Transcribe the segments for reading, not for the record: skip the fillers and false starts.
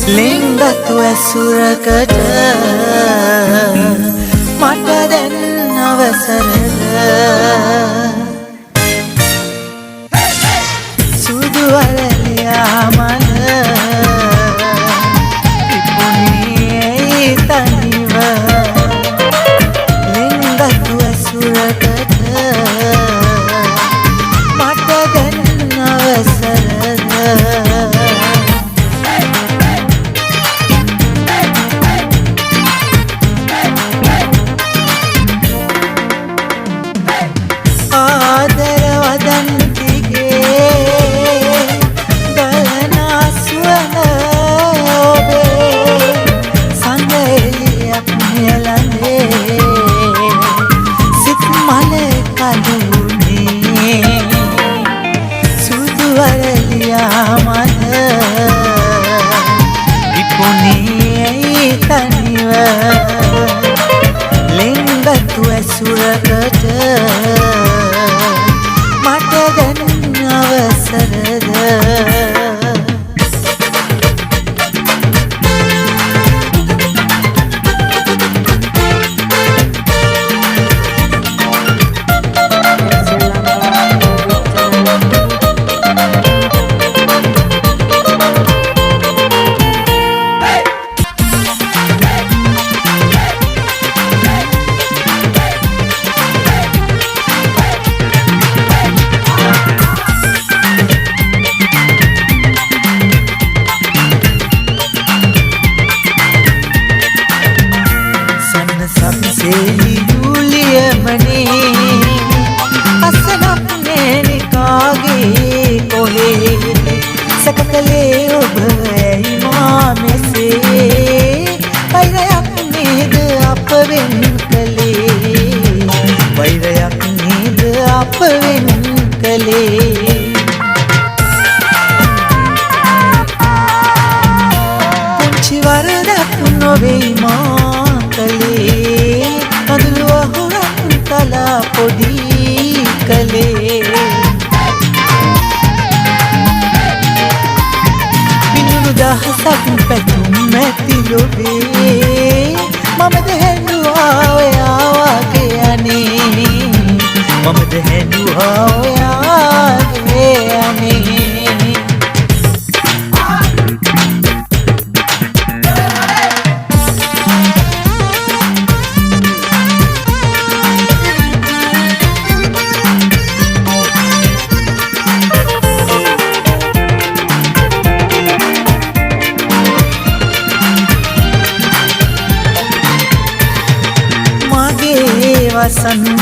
ලිංගතු ඇසුරකට මට දෙන්න අවසරද සුදු අරලියා මන ඉපුණේ තනිව ලිංගතු ඇසුරකට මට දෙන්න අවසරද ලිංගතු ඇසුරකට මට දෙන්න අවසරද සකකලේ ඔබ ඇයි මා මෙසේ වෛරයක් නේද අප වෙන් කළේ වෛරයක් නේද අප වෙන් කළේ පුංචි වරදක් නොවෙයි මා කළේ කඳුළු අහුරක් තලා පොඩි කළේ දහසක් පැතුම් ඇති ලොවේ මමද හැඬුවා ඔයා වගේ අනේ මමද හැඬුවා ඔයා වගේ අනේ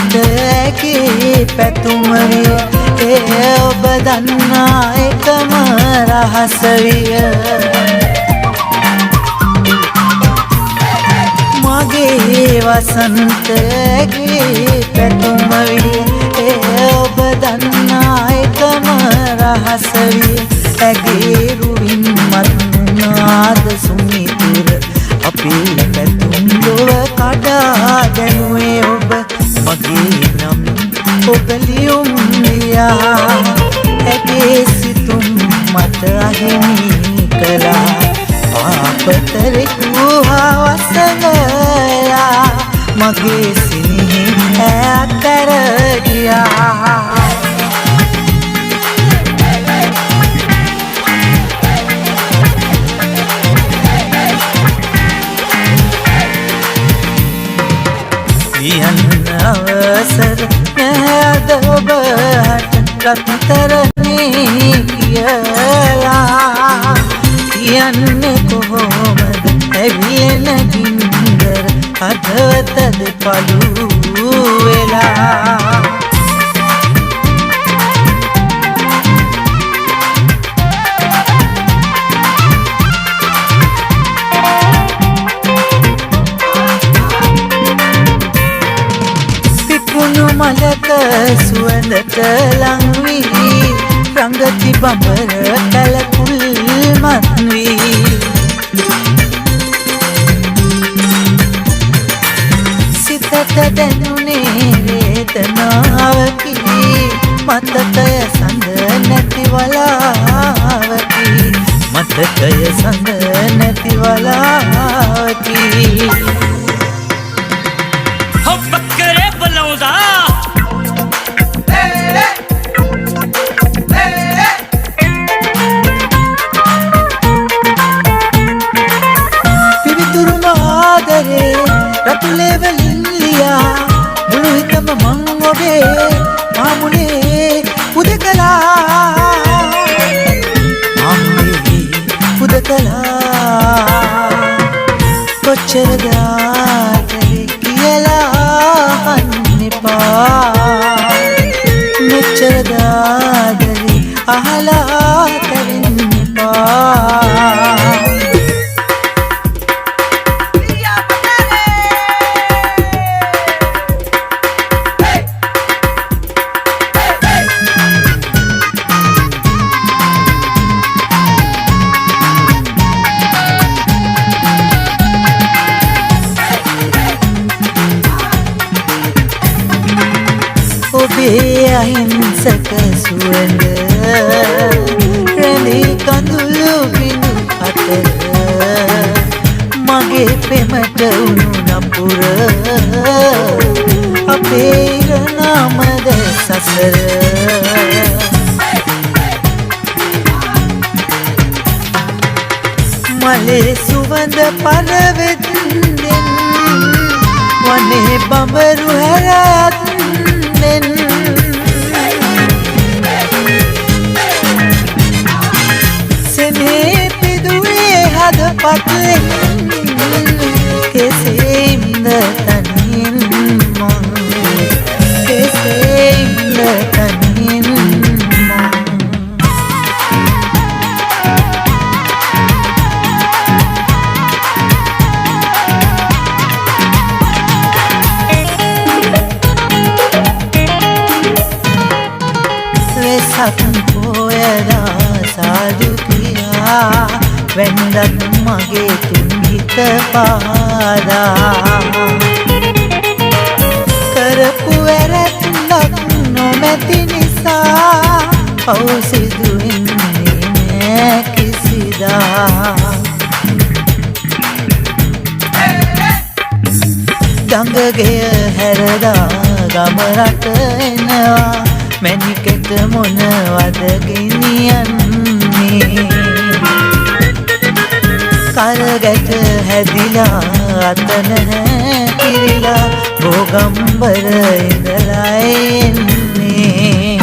වසන්තයේ පැතුම විය ඒ ඔබ දන්නා එකම රහස විය මගේ වසන්තයේ පැතුම විය ඒ ඔබ දන්නා එකම රහස විය ඇගේ රුවින් මත්නාද සුමිතුර අපේ පැතුම් ලොව කඩා දැනුවේ ඔබ මගේ නම් ඔබ ලියුම් ලියා ඇගේ සිතුම් මට අහිමි කළා පාපතරෙකු හවසලයා මගේ සිනහි ඈතර ගියා යන්න අවසර නැද ඔබට රත්තරනේ කියලා යන්නේ කොහොමද ඇවිලෙන ගින්දර හදවතද පළු වෙලා මලක සුවඳට ලං වී රංගති බඹර කලකුල් මත් වී සිතට දැනුනේ වේදනාවකි මතකය සඳ නැති වලාවකි මතකය සඳ නැති වලාවකි बकरे बलौदा පිවිතුරුම ආදරේ රතුලේ වලින් ලියා මුළු හිතම මං ඔබේ මාමුලේ පුදකලා මාමුලේ පුදකලා කොච්චරද ආදරේ කියලා අහන්නිපා මෙච්චරද ආදරේ අහලා තරින්නිපා ඔබේ අහිංසක සුවඳ රැඳී කඳුළු බිඳු අතර මගේ පෙමට උණු නපුර අපේ ඉරණමද සසර මලේ සුවඳ පරවෙද්දෙන් වනේ බඹරු හැරත් සෙනේ පිදුවේ හද පත්ලෙන් කෙසේම්ද තනින් මං කෙසේම්ද තනින් වෙසක් පොයදා සාදු කියා වෙන්දත් මගේ තුන්හිත පාදා කරපු වැරැද්දක් නොමැති නිසා පව් සිදු වෙන්නේ නෑ කිසිදා ගඟගෙය හැරදා ගම රට එනවා මැනිකට මොනවද ගෙනියන්නේ කරගැට හැදිලා අත නැහැ කිරිලා බෝගම්බර ඉඳලා එන්නේ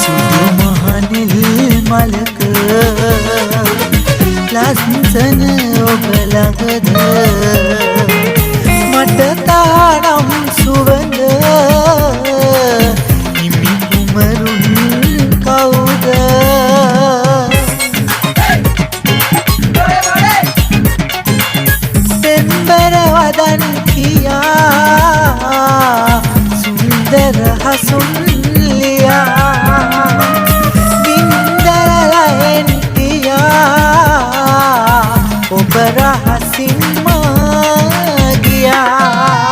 සුදු මහනිල් මලක ලස්සන ඔබ ළඟද මට තානම් සුවඳ හිමි කුමරුන් කවුද පෙම්බර වදන් කියා සුන්දර හසුන් ලියා ගින්දරලෙන් ඔබ රහසින් ගියා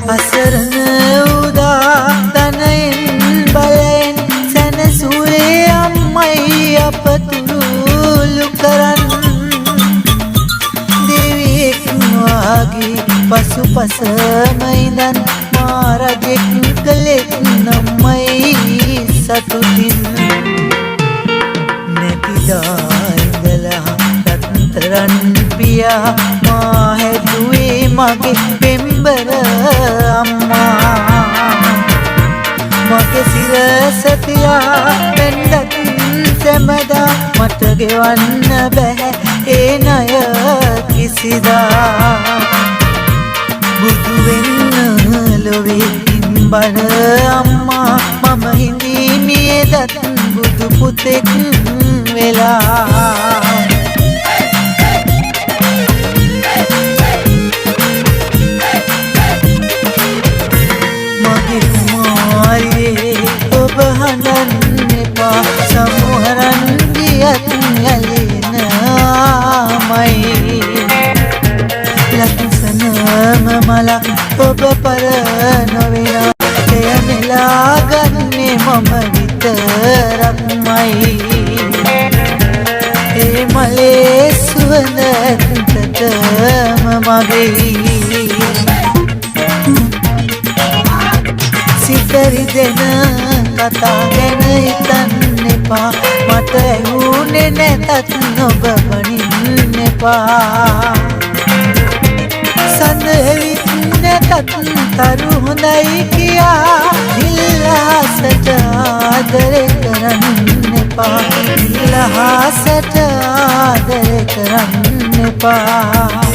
අසරණ උදා තනයෙන් බලෙන් සැනසුවේ අම්මයි අපතුළු කරන් දෙවියෙක් වාගේ පසුපසම ඉඳන් මාරජෙක් කලෙක් නම්මයි සතුටින් නැතිදා ඉඳලා රත්තරන් පියා මා හැදුවේ මගේ පෙම්බර අම්මා මගේ සිරස තියා වෙන්නත් සැමදා මට ගෙවන්න බැහැ ඒ ණය කිසිදා බුදු වෙන්න ලොවේ ඉම්බන අම්මා මම හිඳීමියදත් බුදු පුතෙක් වෙලා මගේ කුමාරියේ මලේ සුවඳ ඇත්තටම මගේ සිතරි දෙන කතා ගැන හිතන්න එපා මට ඇහුනේ නැතත් නොබ වනින්න එපා සඳ ඇවිත් නැතත් තරු හොඳයි කියා නිල්හසට ආදරේ කරන්න එපා නිල්හසට ආදරේ කරන්න එපා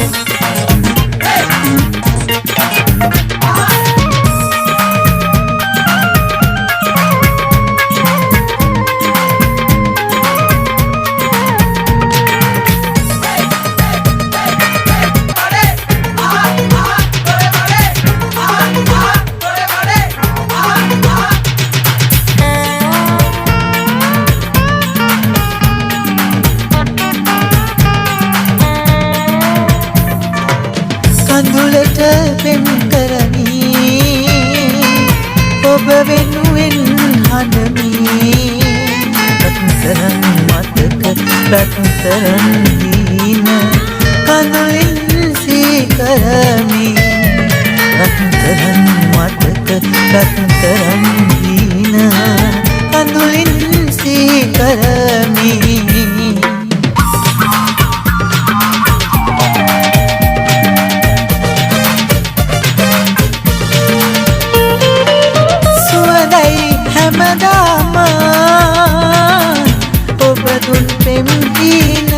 කඳුලට පෙම් කරමි ඔබ වෙනුවෙන් හඬමි රත්තරන් මතක රත්තරන් දීන කඳුලින් සීකරමි රත්තරන් මතක රත්තරන් දීන කඳුලින් සීකරමි හැමදාම ඔබ දුන් පෙම් දීන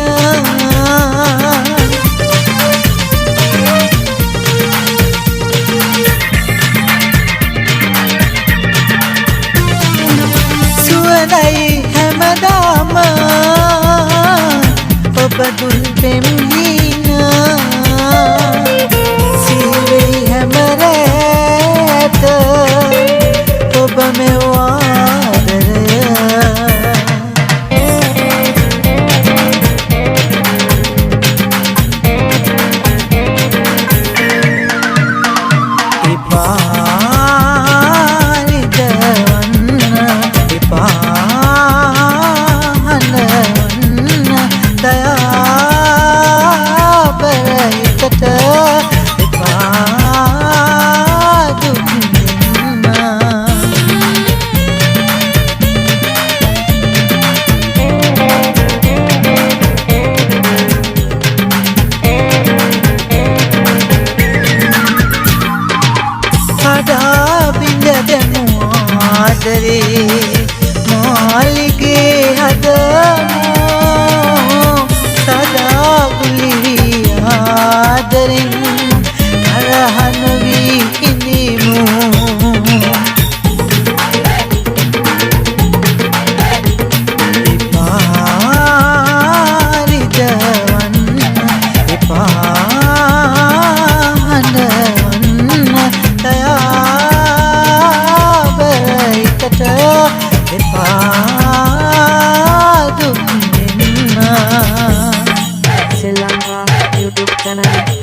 සුවඳයි හැමදාම ඔබ දුන් පෙම් දීන සීවෙයි හැම රැට ඔබ මෙවා මාලිගේ හදමු සදා ගුලි ආදරෙන් කරහන වී ඉඳිමු එපාරිදවන්න එපා හඬවන්න දයාබරයිකට Selangor YouTube channel.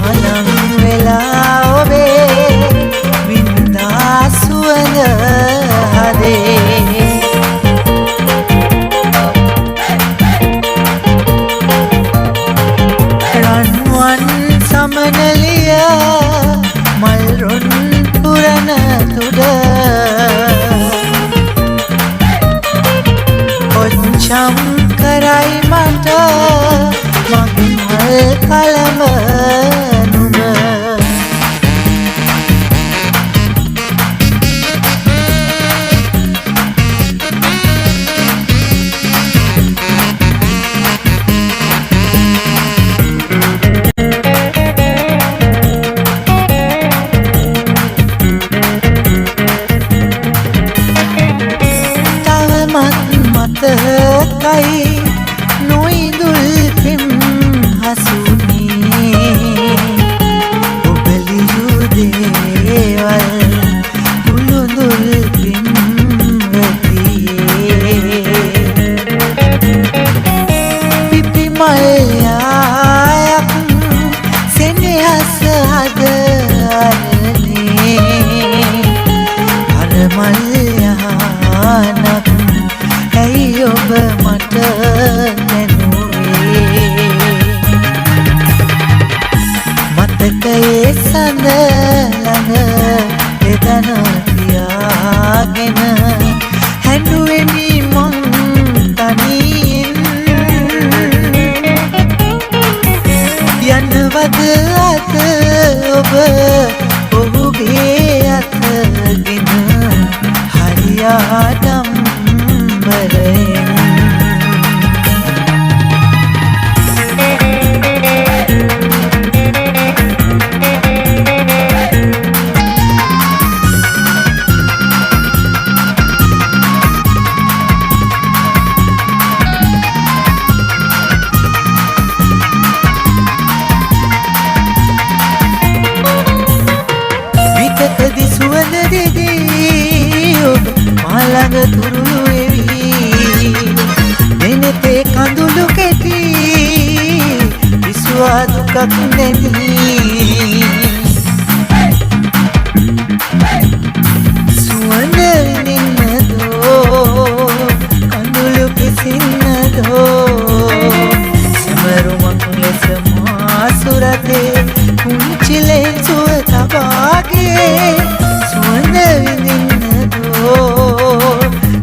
මාලම් වෙලා ඔබේ වින්දා සුවඳ හදේ රන්වන් සමනලිය මල් රොන් පුරන තුඩ ඔච්චම් කරයි මට මගේ කලම නුඹ පියාඩම්බරයෙන් විතකදි සුවඳ දිදී ඔබ මාළඟ තුරුළු එවී දෙනෙතේ කඳුළු කෙටි විසුවා දුකක් දැනී සුවඳ විඳින්නදෝ කඳුළු පිසින්නදෝ සමරුමක් ලෙස මා සුරතේ කුංචිලෙන් සුව තබාගේ සුවඳ විඳින්නදෝ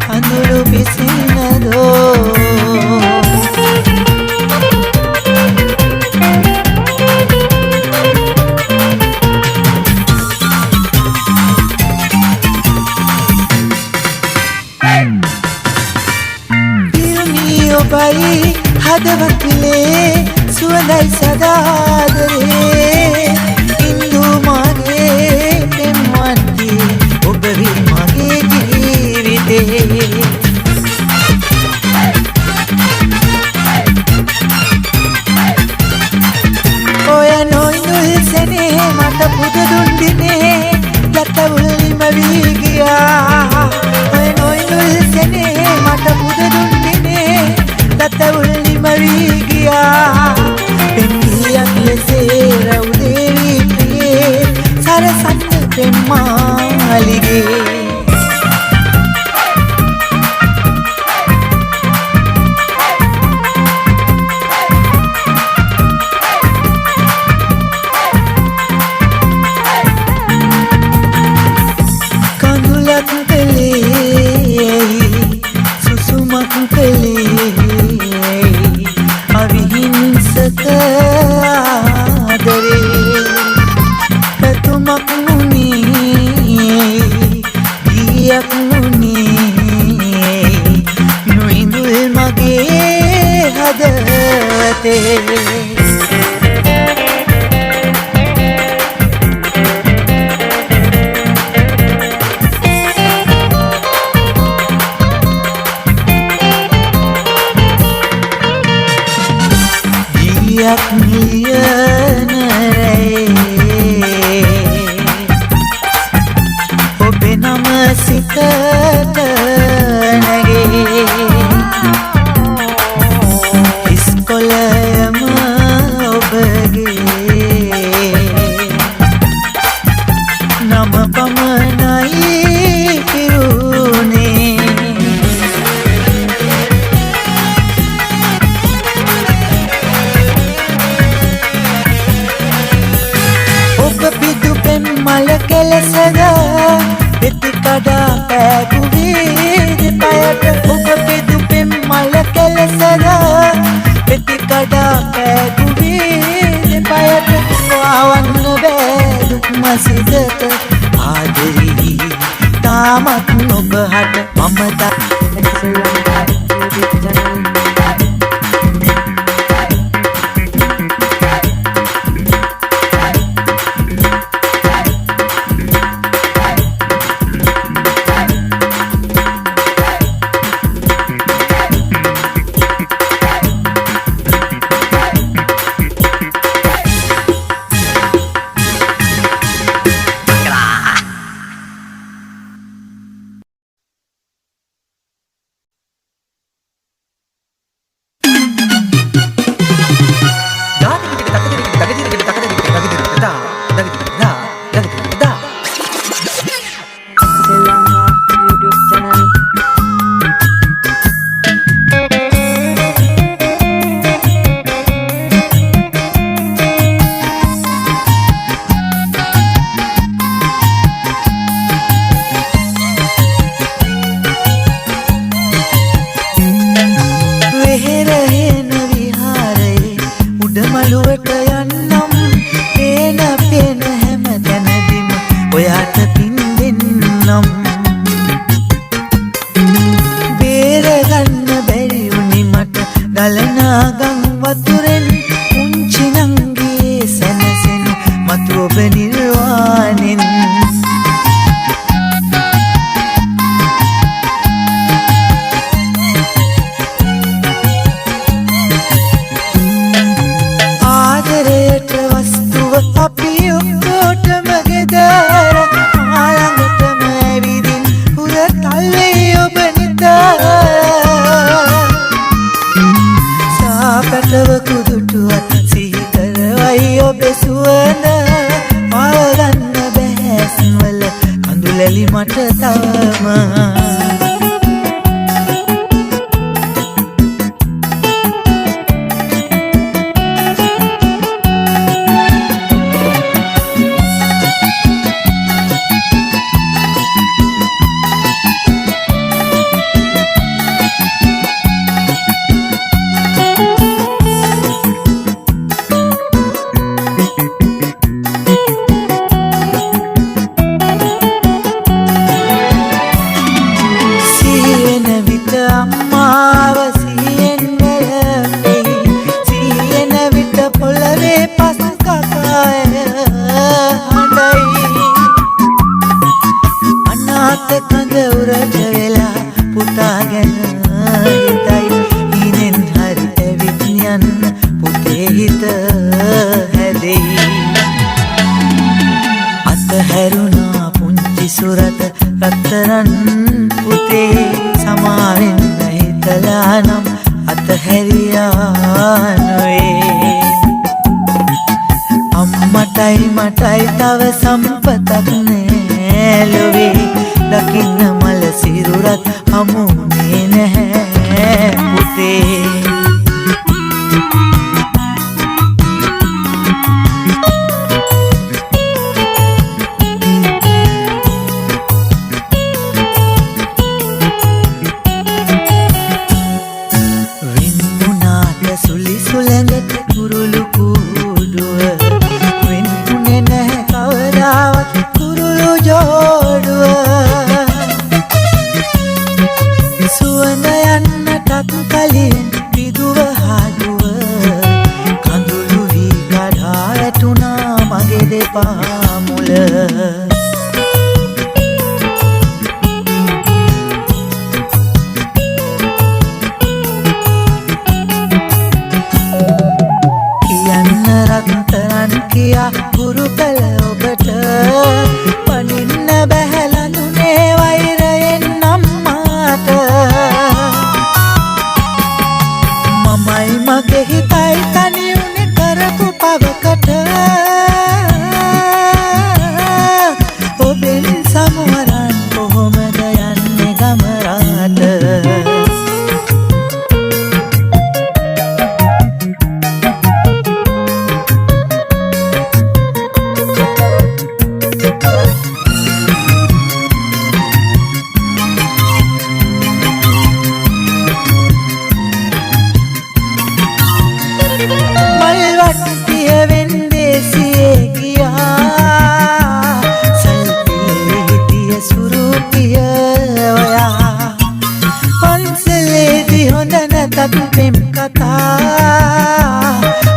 කඳුළු පිසින්නදෝ ඔබයි හදවතිලේ සුවඳයි සදාදරේ ඉන්දු මගේ පෙම්වන්ති ඔබ වී මගේ ජීවිතේ ඔය නොයිනුල් සෙනේ මට පුද දුන් දිනේ ලතවුල්ලිම වී ගියා ඔය නොයිනුල් සෙනේ මට පුද දුන් දිනේ ලතවුල්ලිම වී ගියා පෙම්මියක් ලෙසේ රවුදේවි ප්‍රියේ සරසන්න පෙම්මාලිගේ කඳුලක් කලේ සුසුමක් කලේ අවිහිංසක ආදරේ පැතුමක් මුනේ ගියක් මුනේ නොඉඳුල් මගේ හදවතේ යක් මිලියනරේ ඔබේ නම සිතට නැගේ ඉස්කොලයම ඔබගේ නම පමණයි පිරුණේ මල කෙලසද පෙති කඩා පෑගුවී දෙපයට ඔබ පිදු පෙම් මල කෙලසද පෙති කඩා පෑගුවී දෙපයට වවන්න බෑ දුක් මසිදට ආදරී තාමත් ඔබ හට මම ගන්න බැරි වුණේ මට ගලනා ගම් වතුරෙන් පුංචි නංගී සැනසෙන මතු ඔබ නිර්වාණෙන් ආදරයට වස්තුව අපි ඔක්කොටම ගෙදර ආලඟටම ඇවිදින් හුරතල්ලේ ඔබ නිතර සාපටව කුදුටුවත් සිහි කරවයි ඔබේ සුවඳ පාගන්න බැහැස්වල කඳුලැලි මට තවම අම්මාව සියෙන් වැළපෙයි සියන විට පොළවේ පස් කකාය හඬයි අනාථ කඳ උරට වෙලා පුතා ගැන හිතයි හිනෙන් හරි ඇවිත් යන්න පුතේ හිත හැදෙයි අතහැරුණා පුංචි සුරත රත්තරන් පුතේ සමාවෙන්න හිතලා නම් අතහැරියා නොවේ අම්මටයි මටයි තව සම්පතක් නෑ ලොවේ දකින්න මල සිරුරත් හමුුනේ නැහැ පුතේ සුලි සුළඟට කුරුළු කූඩුව වෙන්ුනේ නැහැ කවදාවත් කුරුළු ජෝඩුව සුවඳ යන්නටත් කලින් පිදුව හාඩුව කඳුළු වී කඩා ඇතුණා මගේ දෙපා මුල රත්තරන් කියා ගුරු කළ ඔබට පනින්න බැහැලඳුනේ වෛරයෙන් අම්මාට මමයි මගේ හිතයි තනි උනේ කරපු පවකට ඔබෙන් සමවරන් කොහොමද යන්නේ ගමරාට පෙම් කතා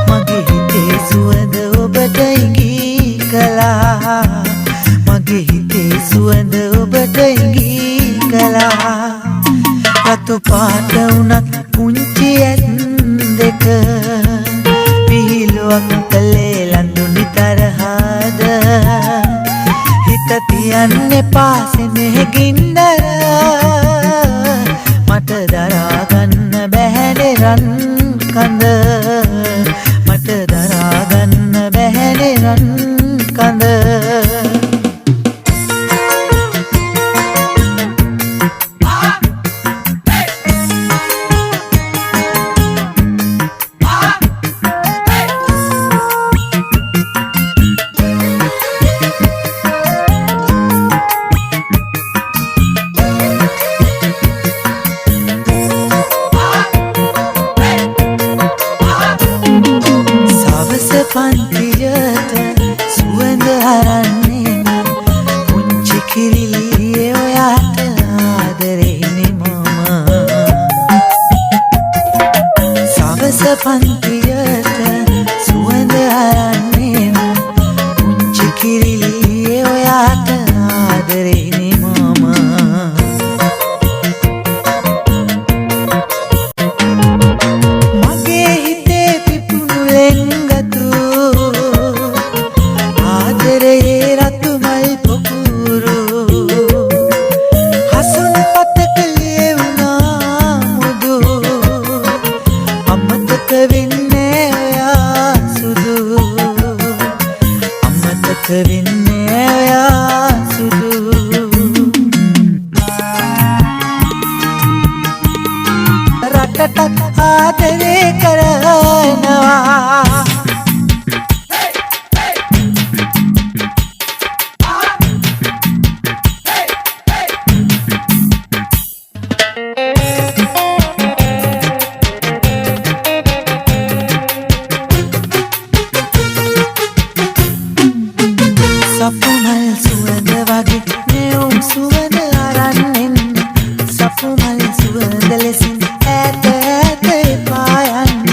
මගේ හිතේ සුවඳ ඔබට ඉඟී කළා මගේ හිතේ සුවඳ ඔබට ඉඟී කළා රතු පාට උනත් පුංචි ඇත් දෙක පිහිලුවක් කළේ ලඳුනි තරහද හිත තියන්න එපා සෙනෙහ ගින්දර මට දරා ගන්න බැහැනේ රන් කඳ මට දරා ගන්න බැහැනේ රන් කඳ පන්තියට සුවඳ අරන්නේම පුංචි කිරිල්ලියේ ඔයාට ආදරේනේ මාමා මගේ හිතේ පිපුණු ලෙන්ගතු ආදරයේ රතු මල් පොකුරු හසුන් පතක ලියවුණා මුදු අමතක වෙන්නේ ඔයා සුදු අමතක වෙන්නේ ඔයා සුදු රටටත් ආදරේ කරනවා සපුමල් සුවඳ වගේ නෙවුම් සුවඳ අරන් එන්න සපුමල් සුවඳ ලෙසින් ඈත ඈත එපා යන්න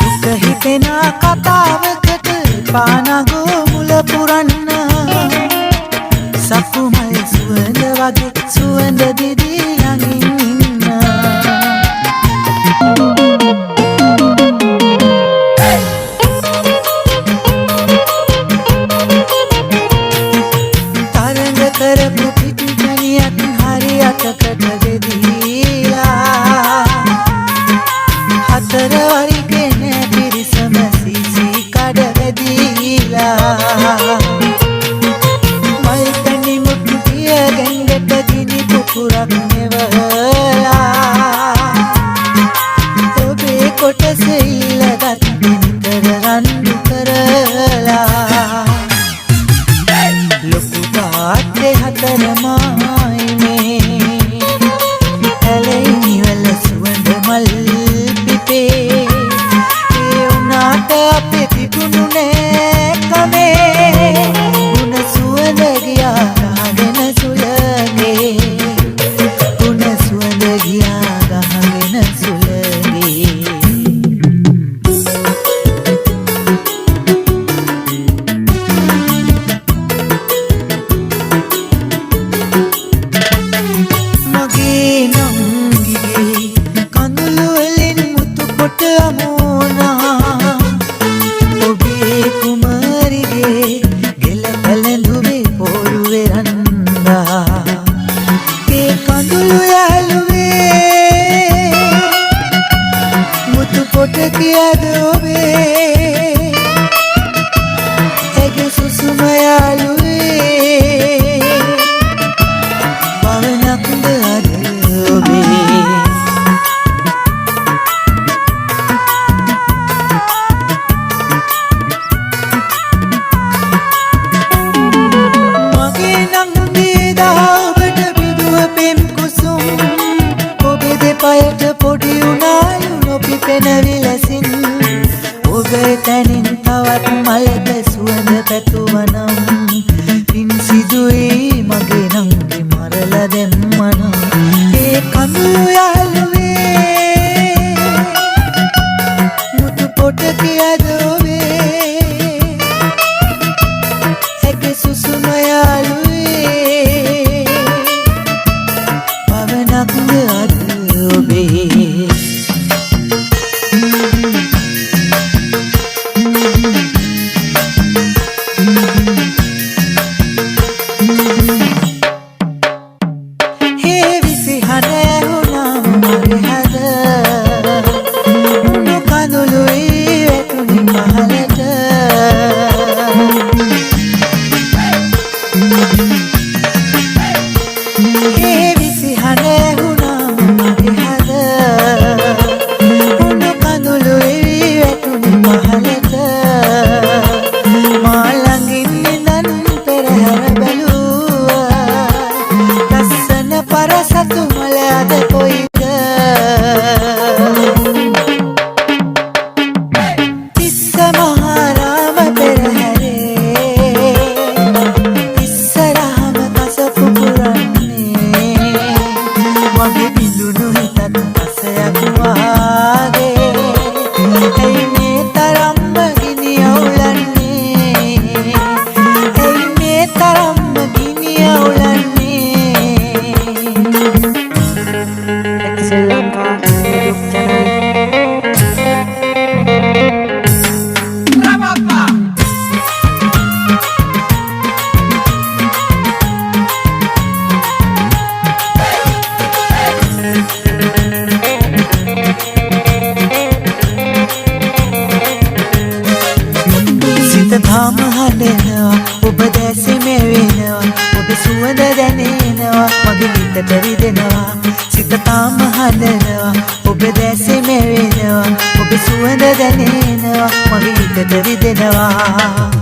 දුක හිතෙන කතාවකට පානගෝ මුල පුරන්න සපුමල් සුවඳ වගේ සුවඳ දිදී ළඟින් ඉන්න කරපු පිටිකනියක් හරියටකට දෙදීලා හතර වරිගෙන පිරිසම සීසි කඩ වැදීලා මල් තනි මුට්ටු පිය ගැංගට ගිනි පුපුරක් නෙවලා ඔබේ කොටස ඉල්ලගත් නිතර රණ්ඩු කරලා ලොකු තාත්තේ හතරමයි මේ ඇලෙයි වල සුවඳ මල් පිපේ ඒ උනාට අපේ තිබුණු නෑ කමේ උන සුවඳ ගියා ගහගෙන සුලගේ උන සුවඳ ගියා ගහගෙන සුලගේ මගේ නංගිගේ කඳුළු වලින් මුතු කොට අමුණා ඔබේ කුමරිගේ ගෙල පැලඳුවේ පොරුවේ රන්දා ඒ කඳුළු යාළුවේ මුතු කොට කියද ඔබේ ඇගේ සුසුම යාළුවේ පවනක්ද අද ඔබේ මගේ නංගී දා ඔබට බිඳුව පෙම් කුසුම් ඔබේ දෙපයට පොඩි උනාලු නොපිපෙන විලසින් ඔබ දැනෙනවා මගේ හිතට රිදෙනවා සිත තාම හදනවා ඔබ දැසේ මෙවෙනවා ඔබ සුවඳ දැනෙනවා මගේ හිතට රිදෙනවා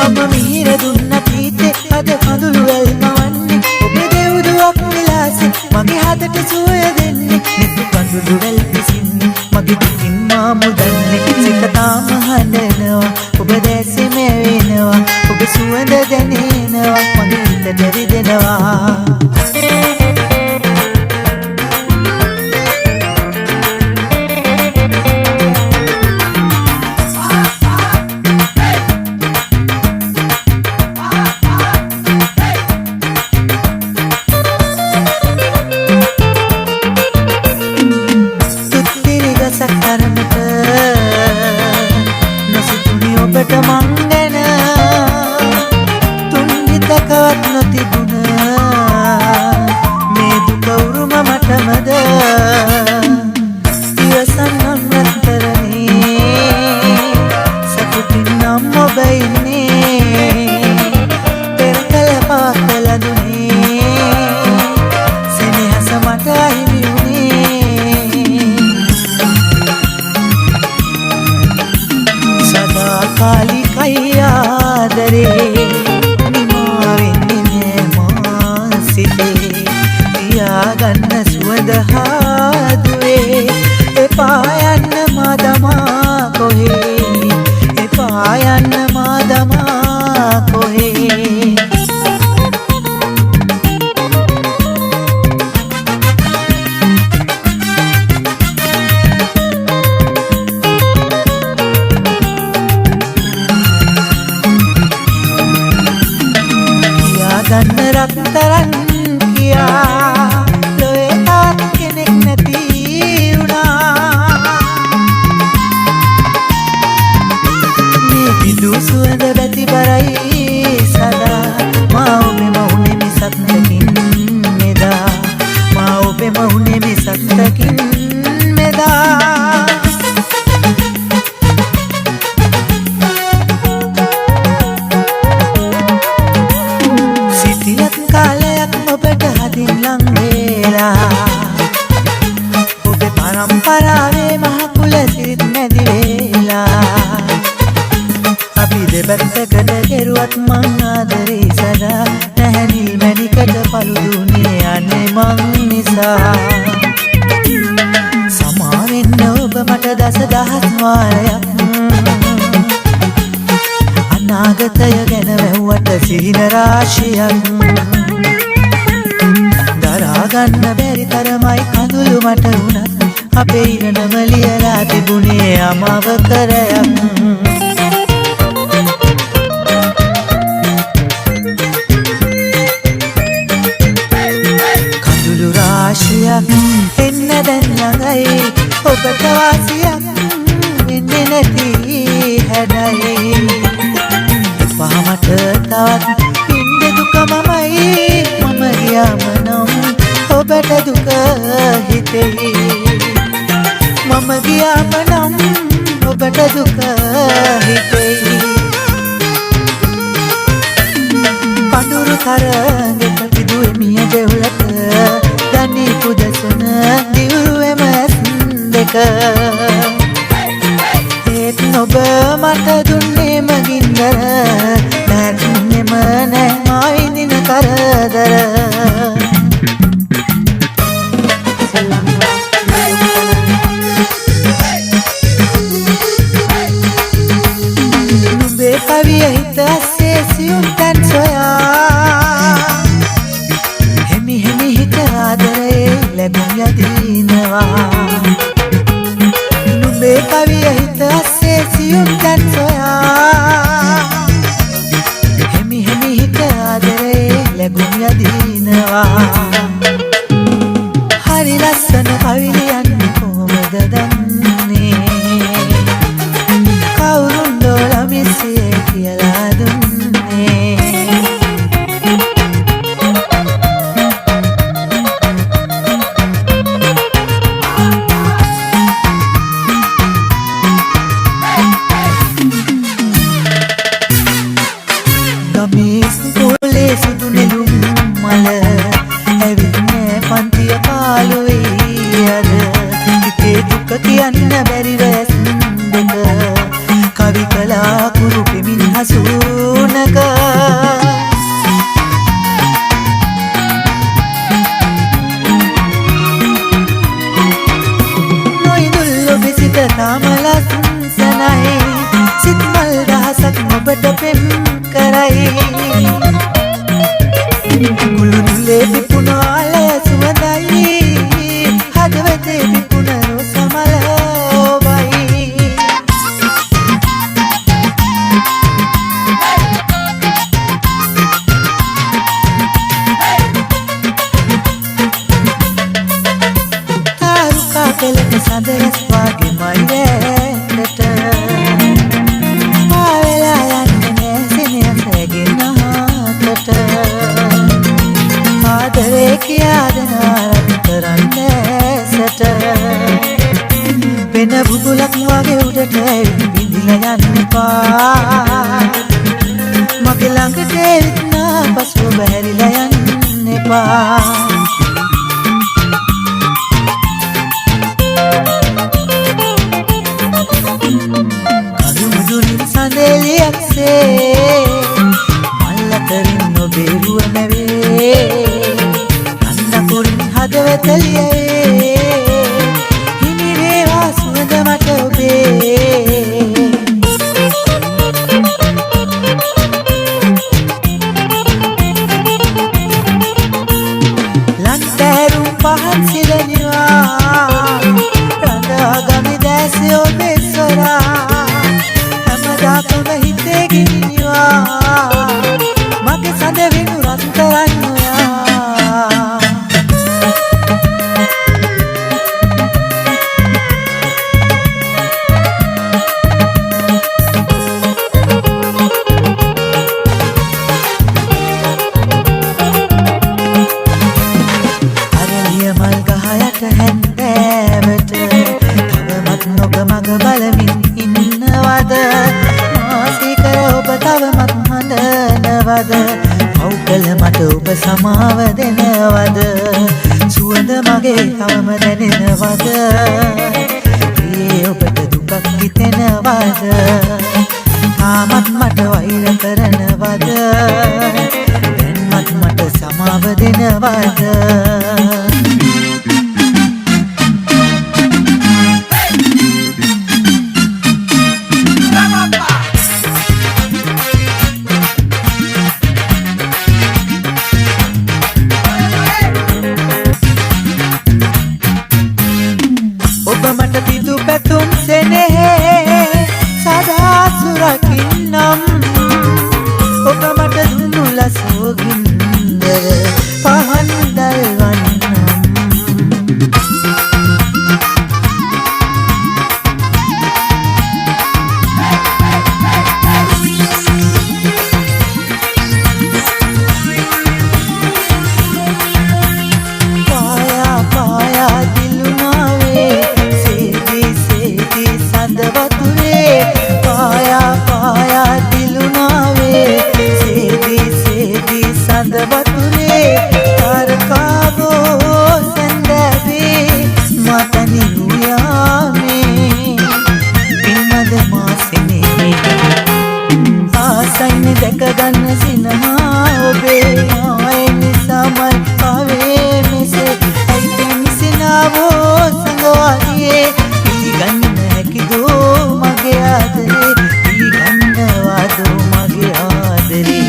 අම්ම මිහිර දුන්න තීතේ අද කඳුළු වැල් මවන්නේ ඔබ දෙව්දුවක් විලාසේ මගේ හදට සුවය දෙන්නේ නිතු කඳුළු වැල් පිසින්නේ මගේ දුකින් මා මුදන්නේ සිත තාම හදනවා ඔබ දැසේ මෙවෙනවා ඔබ සුවඳ දැනෙනවා මගේ හිතට රිදෙනවා සක්තරමට නොසිතුනි ඔබට මං ගැන තුන්විතකවත් නොතිබුණ මේ දුක උරුම මටමද ඉවසන්නම් නැතරනේ සතුටින් නම් ඔබ ඉන්නේ පෙර කල පවත්වල දුනේ සෙනෙහස මට අහිමි කාලිකයි ආදරේ නිමාවෙන්නේ මා සිතේ තියාගන්න සුවඳ හාදුවේ එපා යන්න මාදමා කොහේ එපා යන්න මාදමා කොහේ ගන්න රත්තරන් කියා ලොවේ තාත් කෙනෙක් නැති වුණා මේ පිදු සුවඳ බැති බරයි සදා මා ඔබෙම උනේ මිසක්තකින් මෙදා මා ඔබෙම උනේ මිසක්තකින් මෙදා කාලයක් ඔබට හදින් ලං වෙලා ඔබේ පරම්පරාවේ මහකුල සිරිත් නැති වෙලා අපි දෙපැත්තකට කෙරුවත් මං ආදරේ සදා නැහැනිල් මැණිකට පළුදුනේ අනේ මං නිසා සමාවෙන්න ඔබ මට දසදහස් වාරයක් අනාගතය ගැන වැව්වට සිහින රාශියක් දරාගන්න බැරි තරමයි කඳුළු මට වුණත් අපේ ඉරණම ලියලා තිබුණේ අමව කරයක් කඳුළු රාශියක් එන්න දැන් ළඟයි ඔබට වාසියක් එන්නේ නැති හැඩයි පහමට තවත් පින්ද දුක මමයි මම ගියාම නම් ඔබට දුක හිතෙයි මම ගියාම නම් ඔබට දුක හිතෙයි පඳුරු තරඟක පිදුවේ මිය දෙවුලට දනි පුදසන දිවුරුවේම ඇස් දෙක ඒත් ඔබ මට දුන්නේ මගින්දර නැත්නෙම නෑ මා විඳින කරදර නුඹේ කවිය හිත ඇස්සේ සියුම් තැන් සොයා හෙමි හෙමි හිත ආදරේ ලැබුම් යදිනවා නුඹේ කවිය හිත ඇස්සේ සියුම් තැන් සොයා හෙමි හෙමි හිත ආදරේ ලැබුම් යදිනවා හරි ලස්සන කවි ලියන්නේ කොහොමද දන්නේ කවුරුන් දොලා මිස්සේ කියලා දුන්නේ ඔබට පෙම් කරයි කුළුණුලේ පිපුණ ආලය සුවඳයි හදවතේ පිපුණ රෝසමල ඔබයි තාරුකා පෙළක සඳරස් වාගේ මයිරැට ආවෙලා යන්නේ සෙනෙහසගෙන හාකට ආදරේ කියාදනාරත් කරන්නේ සැට වෙන බුබුලක් වගේ උඩට විඳිලා යන්න එපා මගේ ළඟට එන්න පසුව බැහැරිලා යන්න එපා සඳෙලියක්සේ මල්ලතරින් ඔබේ රුව නැවේ අන්නපුරින් හදවතලියේ හිමිවේවා සුවඳ මට ඔබේ ලන්තෑරුම් පහන් සිරනිවා රඳා ගමි දැසේ ඔබේ සොරා දාපම හිතේ ගිනිවා මගේ සඳ වෙනු රත්තරන් ඔයා අරලිය මල් ගහ යට හැන්දෑවට තවමත් නොක මග බලමින් ඉන්නවද ඔබ තවමත් හඬනවද පව්කල මට ඔබ සමාව දෙනවද සුවඳ මගේ තවම දැනෙනවද ප්‍රියේ ඔබට දුකක් හිතෙනවද තාමත් මට වෛර කරනවද දැන්වත් මට සමාව දෙනවද ඔබ මට පිදු පැතුම් සෙනෙහේ සදා සුරකින්නම් ඔබ මට දුන්නු ලසෝගින්දර පහන් දල්වන්නම් පායා පායා දිලුනාවේ පායා පායා දිලුනාවේ සේදී සේදී සඳ වතුරේ තාරකාවෝ සඳවේ මතනි රුයාමේ පින්මද මාසෙනේ ආසයින් දැක ගන්න සිනහා ඔබේ ආයේ නිසාමයි ආවේ මෙසේ ඇයි මිසිනාවෝ සංගවාදියේ පිළිගන්න හැකිදෝ මගේ ආදරේ පිළිගන්නවාදෝ මගේ ආදරේ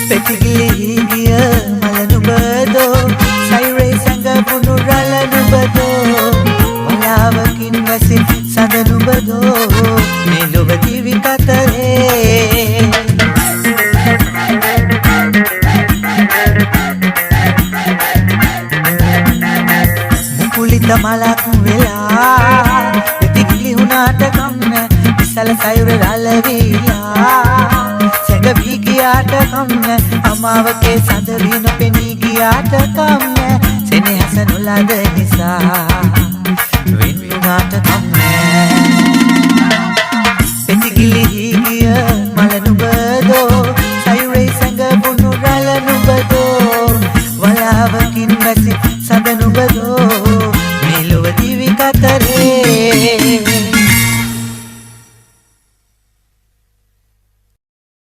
පෙතිගිලි ගිය මල නුඹදෝ සයිරේ සංගපුණු රළ නුඹදෝ වලාවකින් වැසින් සඳ නුඹදෝ මේ ලොව දිවි කතරේ මුකුලිත මලක් වෙලා පෙතිගිලි වුණාට කම්න විසල සයුර රළ වේලා සැඟවී ගියාට කම්න අමාවකේ සඳ වී නොපෙනී ගියාට කම්න සෙනෙහස නොලද නිසා